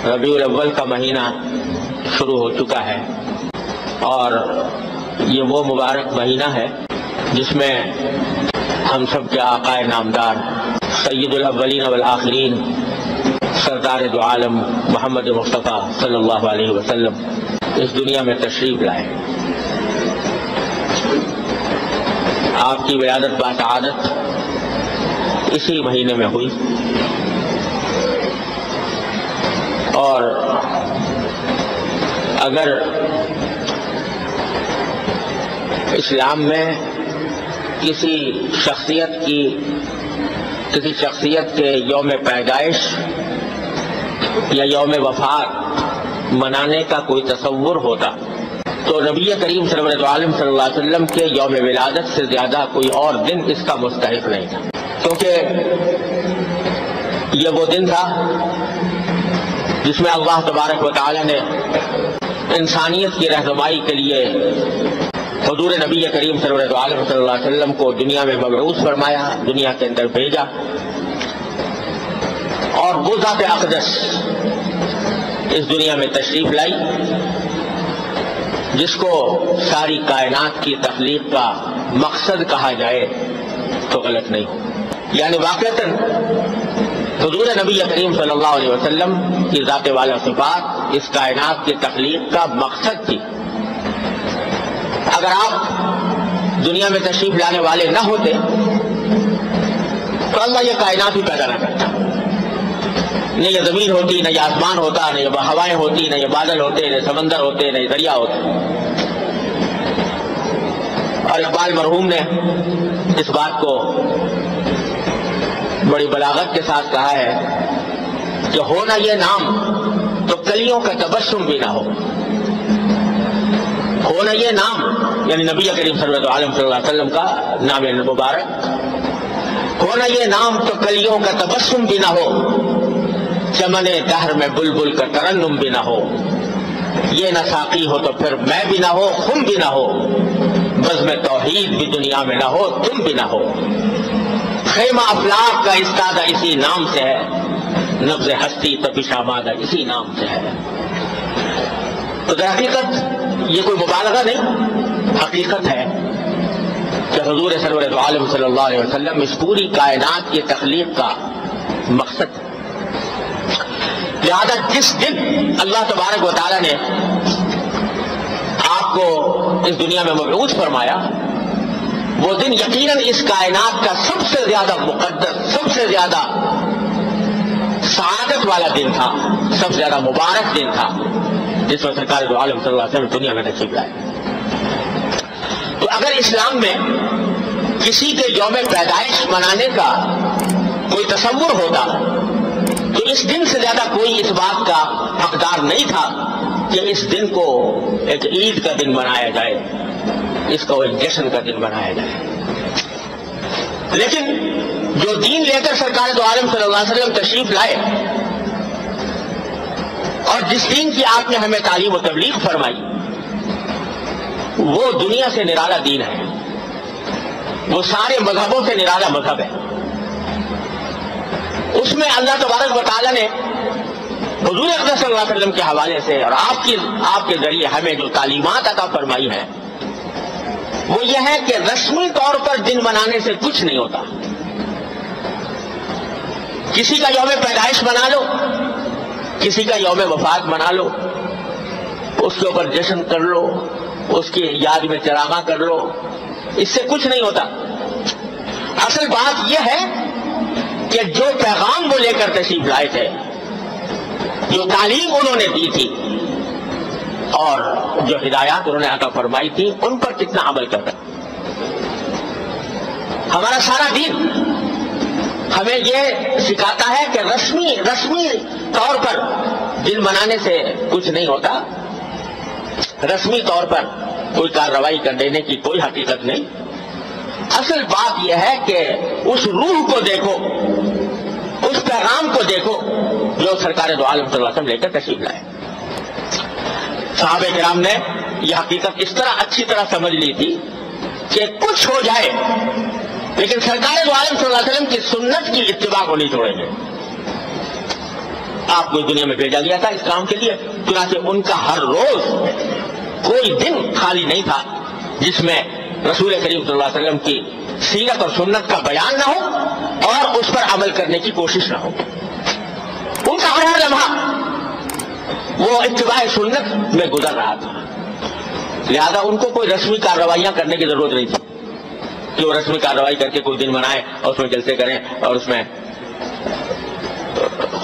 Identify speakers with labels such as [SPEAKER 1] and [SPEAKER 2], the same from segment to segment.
[SPEAKER 1] ربیع الاول کا مہینہ شروع ہو چکا ہے، اور یہ وہ مبارک مہینہ ہے جس میں ہم سب کے آقا نامدار سید الاولین والآخرین سردار دو عالم محمد مصطفیٰ صلی اللہ علیہ وسلم اس دنیا میں تشریف لائے۔ آپ کی ولادت باسعادت اسی مہینے میں ہوئی، اور اگر اسلام میں کسی شخصیت کے یوم پیدائش یا یوم وفات منانے کا کوئی تصور ہوتا تو نبی کریم سرور عالم صلی اللہ علیہ وسلم کے یوم ولادت سے زیادہ کوئی اور دن اس کا مستحق نہیں تھا، کیونکہ یہ وہ دن تھا جس میں اللہ تبارک و تعالی نے انسانیت کی رہنمائی کے لیے حضور نبی کریم سرور عالم صلی اللہ علیہ وسلم کو دنیا میں مبعوث فرمایا، دنیا کے اندر بھیجا، اور وہ ذات اقدس اس دنیا میں تشریف لائی جس کو ساری کائنات کی تخلیق کا مقصد کہا جائے تو غلط نہیں ہو۔ یعنی واقعتاً حضور نبی کریم صلی اللہ علیہ وسلم کی ذات والا صفات اس کائنات کی تخلیق کا مقصد تھی۔ اگر آپ دنیا میں تشریف لانے والے نہ ہوتے تو اللہ یہ کائنات ہی پیدا نہ کرتا، نہ یہ زمین ہوتی، نہ یہ آسمان ہوتا، نہ یہ ہوائیں ہوتی، نہ یہ بادل ہوتے، نہ سمندر ہوتے، نہ یہ دریا ہوتے۔ اور اقبال مرحوم نے اس بات کو بڑی بلاغت کے ساتھ کہا ہے کہ ہونا یہ نام تو کلیوں کا تبسم بھی نہ ہو۔ ہونا یہ نام یعنی نبی کریم صلی اللہ علیہ وسلم کا نام مبارک، ہونا یہ نام تو کلیوں کا تبسم بھی نہ ہو، چمن دہر میں بلبل کا ترنم بھی نہ ہو، یہ نہ ساقی ہو تو پھر میں بھی نہ ہو، خم بھی نہ ہو، بزم توحید بھی دنیا میں نہ ہو، تم بھی نہ ہو، خیمہ افلاک کا استادہ اسی نام سے ہے، نبض ہستی تپش آمادہ اسی نام سے ہے۔ تو در حقیقت یہ کوئی مبالغہ نہیں، حقیقت ہے کہ حضور سرور عالم صلی اللہ علیہ وسلم اس پوری کائنات کی تخلیق کا مقصد ہے۔ لہذا جس دن اللہ تبارک و تعالیٰ نے آپ کو اس دنیا میں مبعوث فرمایا، وہ دن یقیناً اس کائنات کا سب سے زیادہ مقدس، سب سے زیادہ سعادت والا دن تھا، سب سے زیادہ مبارک دن تھا جس میں سرکار دو عالم صلی اللہ علیہ وسلم دنیا میں تشریف لائے۔ تو اگر اسلام میں کسی کے یوم پیدائش منانے کا کوئی تصور ہوتا تو اس دن سے زیادہ کوئی اس بات کا حقدار نہیں تھا کہ اس دن کو ایک عید کا دن بنایا جائے، اس کو ایک جشن کا دن بنایا جائے۔ لیکن جو دین لے کر سرکار دو عالم صلی اللہ علیہ وسلم تشریف لائے اور جس دین کی آپ نے ہمیں تعلیم و تبلیغ فرمائی، وہ دنیا سے نرالا دین ہے، وہ سارے مذہبوں سے نرالا مذہب ہے۔ اس میں اللہ تبارک و تعالیٰ نے حضور اقدس صلی اللہ علیہ وسلم کے حوالے سے اور آپ کے ذریعے ہمیں جو تعلیمات عطا فرمائی ہیں وہ یہ ہے کہ رسمی طور پر دن منانے سے کچھ نہیں ہوتا۔ کسی کا یوم پیدائش منا لو، کسی کا یوم وفات منا لو، اس کے اوپر جشن کر لو، اس کی یاد میں چراغاں کر لو، اس سے کچھ نہیں ہوتا۔ اصل بات یہ ہے کہ جو پیغام وہ لے کر تشریف لائے تھے، جو تعلیم انہوں نے دی تھی اور جو ہدایات انہوں نے عطا فرمائی تھی، ان پر کتنا عمل کرتا۔ ہمارا سارا دین ہمیں یہ سکھاتا ہے کہ رسمی طور پر دن منانے سے کچھ نہیں ہوتا، رسمی طور پر کوئی کارروائی کر دینے کی کوئی حقیقت نہیں۔ اصل بات یہ ہے کہ اس روح کو دیکھو، اس پیغام کو دیکھو جو سرکار دو عالم صلی اللہ علیہ وسلم لے کر تشریف لائے۔ صحابہ کرام نے یہ حقیقت اس طرح اچھی طرح سمجھ لی تھی کہ کچھ ہو جائے لیکن سرکار دو عالم صلی اللہ علیہ وسلم کی سنت کی اتباع کو نہیں چھوڑیں گے۔ آپ کو اس دنیا میں بھیجا گیا تھا اس کام کے لیے، چنانچہ ان کا ہر روز کوئی دن خالی نہیں تھا جس میں رسول کریم صلی اللہ علیہ وسلم کی سیرت اور سنت کا بیان نہ ہو اور اس پر عمل کرنے کی کوشش نہ ہو۔ ان کا ہر لمحہ وہ اتباع سنت میں گزر رہا تھا، لہذا ان کو کوئی رسمی کارروائیاں کرنے کی ضرورت نہیں تھی کہ وہ رسمی کارروائی کر کے کوئی دن منائیں اور اس میں جلسے کریں اور اس میں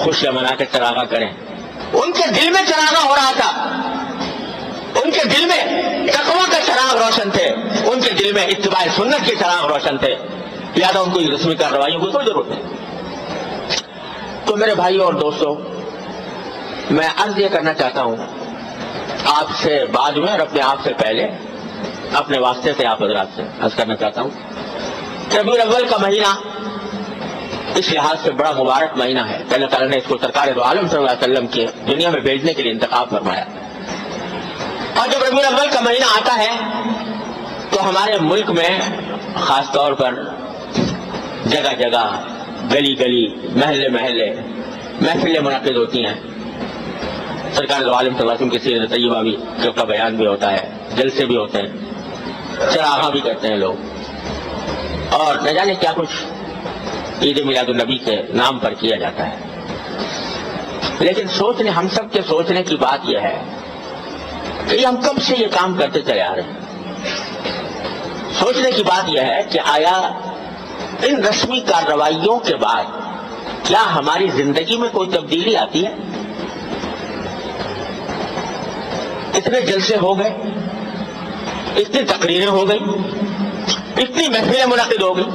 [SPEAKER 1] خوشیاں منا کے چراغاں کریں۔ ان کے دل میں چراغاں ہو رہا تھا، ان کے دل میں تقویٰ کا چراغ روشن تھے، ان کے دل میں اتباع سنت کے چراغ روشن تھے، لہذا ان کو رسمی کارروائیوں کی کوئی ضرورت نہیں۔ تو میرے بھائیوں اور دوستوں، میں عرض یہ کرنا چاہتا ہوں آپ سے بعد میں اور اپنے آپ سے پہلے، اپنے واسطے سے آپ حضرات سے عرض کرنا چاہتا ہوں، ربیع الاول کا مہینہ اس لحاظ سے بڑا مبارک مہینہ ہے کہ اللہ تعالیٰ نے اس کو سرکار دو عالم صلی اللہ علیہ وسلم کے دنیا میں بھیجنے کے لیے انتخاب فرمایا۔ اور جب ربیع الاول کا مہینہ آتا ہے تو ہمارے ملک میں خاص طور پر جگہ جگہ، گلی گلی، محلے محلے محفلیں منعقد ہوتی ہیں، سرکار دو عالم صلی اللہ علیہ وسلم کی سیرت طیبہ بھی کا بیان بھی ہوتا ہے، جلسے بھی ہوتے ہیں، چراغاں بھی کرتے ہیں لوگ، اور نہ جانے کیا کچھ عید میلاد النبی کے نام پر کیا جاتا ہے۔ لیکن ہم سب کے سوچنے کی بات یہ ہے کہ ہم کب سے یہ کام کرتے چلے آ رہے ہیں۔ سوچنے کی بات یہ ہے کہ آیا ان رسمی کارروائیوں کے بعد کیا ہماری زندگی میں کوئی تبدیلی آتی ہے؟ اتنے جلسے ہو گئے، اتنی تقریریں ہو گئی، اتنی محفلیں منعقد ہو گئی،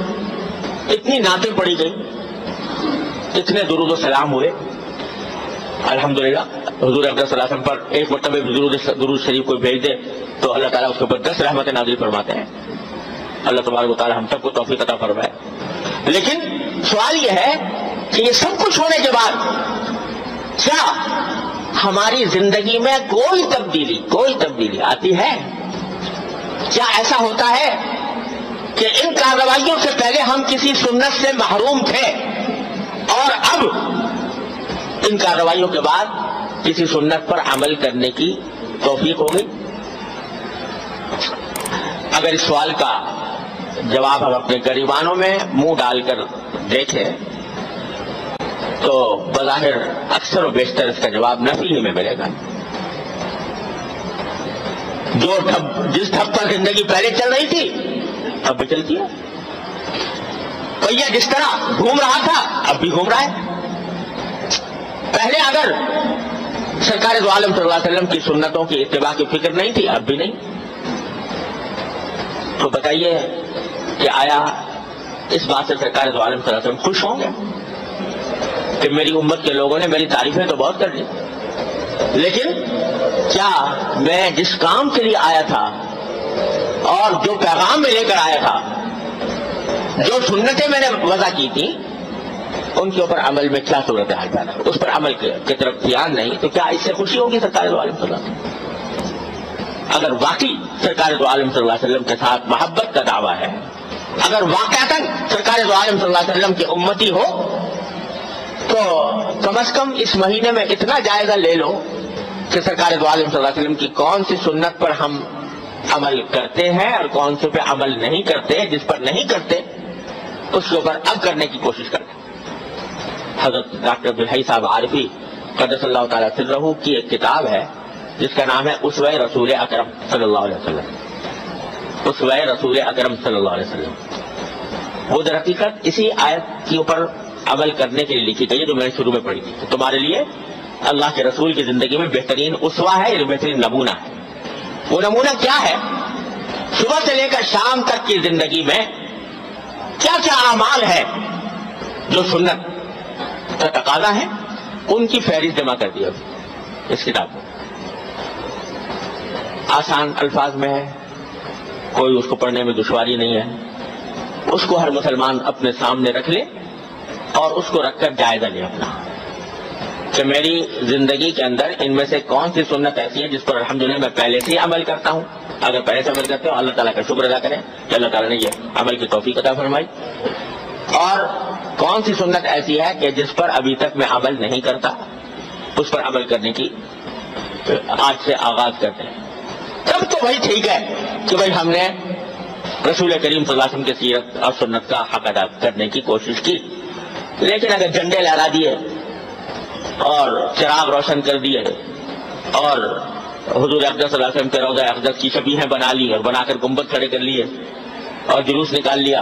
[SPEAKER 1] اتنی نعتیں پڑھی گئی، اتنے درود و سلام ہوئے، الحمدللہ حضور اقدس صلی اللہ علیہ وسلم پر ایک مرتبہ درود شریف کو بھیج دے تو اللہ تعالیٰ اس کے اوپر 10 رحمتیں نازل فرماتے ہیں۔ اللہ تبارک و تعالیٰ ہم سب کو توفیق عطا فرمائے۔ لیکن سوال یہ ہے کہ یہ سب کچھ ہونے کے بعد کیا ہماری زندگی میں کوئی تبدیلی آتی ہے؟ کیا ایسا ہوتا ہے کہ ان کارروائیوں سے پہلے ہم کسی سنت سے محروم تھے اور اب ان کارروائیوں کے بعد کسی سنت پر عمل کرنے کی توفیق ہو گئی؟ اگر اس سوال کا جواب ہم اپنے گریبانوں میں منہ ڈال کر دیکھیں تو بظاہر اکثر و بیشتر اس کا جواب نفی ہی میں ملے گا۔ جس ڈھب پر زندگی پہلے چل رہی تھی اب بھی چلتی ہے، پہیا جس طرح گھوم رہا تھا اب بھی گھوم رہا ہے۔ پہلے اگر سرکار دو عالم صلی اللہ علیہ وسلم کی سنتوں کی اتباع کی فکر نہیں تھی اب بھی نہیں، تو بتائیے کہ آیا اس بات سے سرکار دو عالم صلی اللہ علیہ وسلم خوش ہوں گے کہ میری امت کے لوگوں نے میری تعریفیں تو بہت کر لی، لیکن کیا میں جس کام کے لیے آیا تھا اور جو پیغام میں لے کر آیا تھا، جو سنتیں میں نے وضع کی تھی، ان کے اوپر عمل میں کیا صورتحال پیدا ہے، اس پر عمل کی طرف دھیان نہیں، تو کیا اس سے خوشی ہوگی سرکار دو عالم صلی اللہ علیہ وسلم؟ اگر واقعی سرکار دو عالم صلی اللہ علیہ وسلم کے ساتھ محبت کا دعویٰ ہے، اگر واقعتاً سرکار دو عالم صلی اللہ علیہ وسلم کی امتی ہو، تو کم از کم اس مہینے میں اتنا جائزہ لے لو کہ سرکار دو عالم صلی اللہ علیہ وسلم کی کون سی سنت پر ہم عمل کرتے ہیں اور کون سے پہ عمل نہیں کرتے، جس پر نہیں کرتے اس کے اوپر اب کرنے کی کوشش کرتے۔ حضرت ڈاکٹر عبدالحی صاحب عارفی قدس اللہ تعالیٰ سرہ کی ایک کتاب ہے جس کا نام ہے اسوہ رسول اکرم صلی اللہ علیہ وسلم، اسوہ رسول اکرم صلی اللہ علیہ وسلم۔ وہ در حقیقت اسی آیت کے اوپر عمل کرنے کے لیے لکھی گئی ہے جو میں نے شروع میں پڑھی تھی، تمہارے لیے اللہ کے رسول کی زندگی میں بہترین اسوہ ہے، یہ بہترین نمونہ ہے۔ وہ نمونہ کیا ہے؟ صبح سے لے کر شام تک کی زندگی میں کیا کیا اعمال ہے جو سنت کا تقاضا ہے، ان کی فہرست جمع کر دی اس کتاب میں۔ آسان الفاظ میں ہے، کوئی اس کو پڑھنے میں دشواری نہیں ہے، اس کو ہر مسلمان اپنے سامنے رکھ لے اور اس کو رکھ کر جائزہ لے اپنا کہ میری زندگی کے اندر ان میں سے کون سی سنت ایسی ہے جس پر الحمدللہ میں پہلے سے عمل کرتا ہوں۔ اگر پہلے سے عمل کرتے ہو اللہ تعالیٰ کا شکر ادا کریں کہ اللہ تعالیٰ نے یہ عمل کی توفیق عطا فرمائی، اور کون سی سنت ایسی ہے کہ جس پر ابھی تک میں عمل نہیں کرتا اس پر عمل کرنے کی آج سے آغاز کرتے ہیں. تب تو بھائی ٹھیک ہے کہ بھائی ہم نے رسول کریم صلی اللہ علیہ وسلم کی سیرت اور سنت کا حق ادا کرنے کی کوشش کی. لیکن اگر جھنڈے لہرا دیے اور چراغ روشن کر دیے اور حضور اقدس صلی اللہ علیہ وسلم کے روضہ اقدس کی شبیہیں بنا لی اور بنا کر گنبد کھڑے کر لیے اور جلوس نکال لیا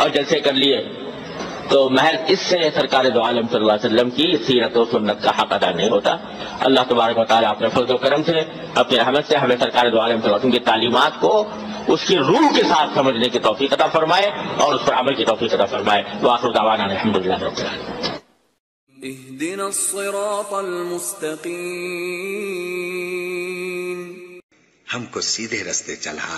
[SPEAKER 1] اور جلسے کر لیے، تو محض اس سے سرکار دو عالم صلی اللہ علیہ وسلم کی سیرت و سنت کا حق ادا نہیں ہوتا. اللہ تبارک و تعالیٰ اپنے فضل و کرم سے، اپنی رحمت سے ہمیں سرکار دو عالم صلی اللہ علیہ وسلم کی تعلیمات کو اس کی روح کے ساتھ سمجھنے کی توفیق عطا فرمائے اور اس پر عمل کی توفیق عطا فرمائے. وآخر دعوانا الحمدللہ رب العالمین.
[SPEAKER 2] اهدنا الصراط المستقیم،
[SPEAKER 3] ہم کو سیدھے رستے چلا